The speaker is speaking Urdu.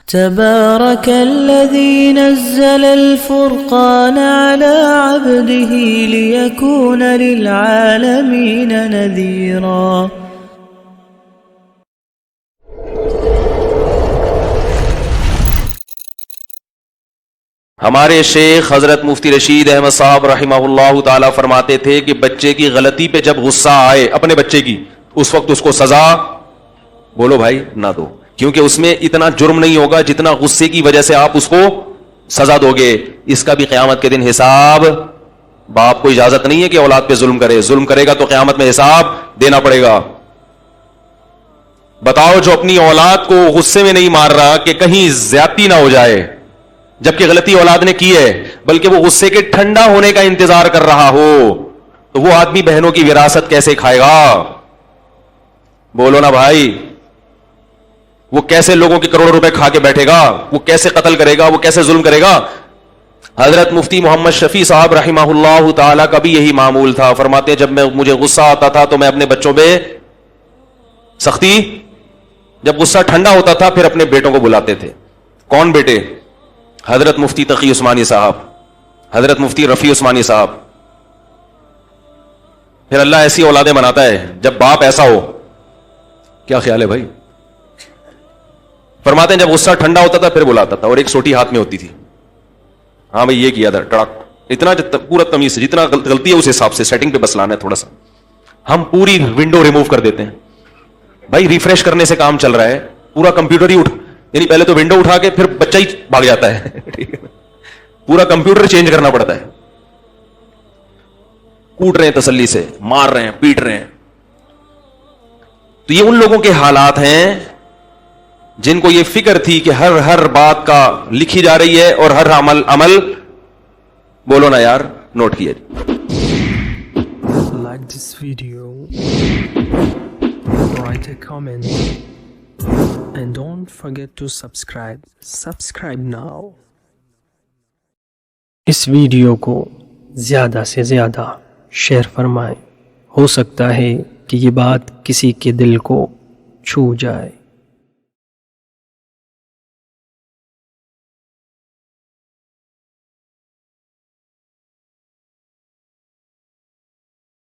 تبارك الذي نزل الفرقان على عبده ليكون للعالمين نذيرا. ہمارے شیخ حضرت مفتی رشید احمد صاحب رحمہ اللہ تعالیٰ فرماتے تھے کہ بچے کی غلطی پہ جب غصہ آئے اپنے بچے کی، اس وقت اس کو سزا بولو بھائی نہ دو، کیونکہ اس میں اتنا جرم نہیں ہوگا جتنا غصے کی وجہ سے آپ اس کو سزا دو گے. اس کا بھی قیامت کے دن حساب، باپ کو اجازت نہیں ہے کہ اولاد پہ ظلم کرے، ظلم کرے گا تو قیامت میں حساب دینا پڑے گا. بتاؤ جو اپنی اولاد کو غصے میں نہیں مار رہا کہ کہیں زیادتی نہ ہو جائے، جبکہ غلطی اولاد نے کی ہے، بلکہ وہ غصے کے ٹھنڈا ہونے کا انتظار کر رہا ہو، تو وہ آدمی بہنوں کی وراثت کیسے کھائے گا؟ بولو نا بھائی. وہ کیسے لوگوں کے کروڑوں روپے کھا کے بیٹھے گا؟ وہ کیسے قتل کرے گا؟ وہ کیسے ظلم کرے گا؟ حضرت مفتی محمد شفیع صاحب رحمہ اللہ تعالی کا بھی یہی معمول تھا. فرماتے ہیں جب مجھے غصہ آتا تھا تو میں اپنے بچوں پہ سختی، جب غصہ ٹھنڈا ہوتا تھا پھر اپنے بیٹوں کو بلاتے تھے. کون بیٹے؟ حضرت مفتی تقی عثمانی صاحب، حضرت مفتی رفیع عثمانی صاحب. پھر اللہ ایسی اولادیں بناتا ہے جب باپ ایسا ہو. کیا خیال ہے بھائی؟ فرماتے ہیں جب غصہ ٹھنڈا ہوتا تھا پھر بلاتا تھا، اور ایک سوٹی ہاتھ میں ہوتی تھی. ہاں بھائی یہ کیا تھا ٹڑک، اتنا پورا تمیز سے، جتنا غلطی ہے اس حساب سے سیٹنگ پہ بس لانا ہے تھوڑا سا. ہم پوری ونڈو ریموو کر دیتے ہیں بھائی، ریفریش کرنے سے کام چل رہا ہے، پورا کمپیوٹر ہی یعنی پہلے تو ونڈو اٹھا کے پھر بچہ ہی بھاگ جاتا ہے پورا کمپیوٹر چینج کرنا پڑتا ہے. کوٹ رہے ہیں تسلی سے، مار رہے ہیں، پیٹ رہے ہیں. تو یہ ان لوگوں کے حالات ہیں جن کو یہ فکر تھی کہ ہر بات کا لکھی جا رہی ہے اور ہر عمل بولو نا یار نوٹ کیا. Like this video, write a comment, and don't forget to subscribe. Subscribe now. اس ویڈیو کو زیادہ سے زیادہ شیئر فرمائیں، ہو سکتا ہے کہ یہ بات کسی کے دل کو چھو جائے.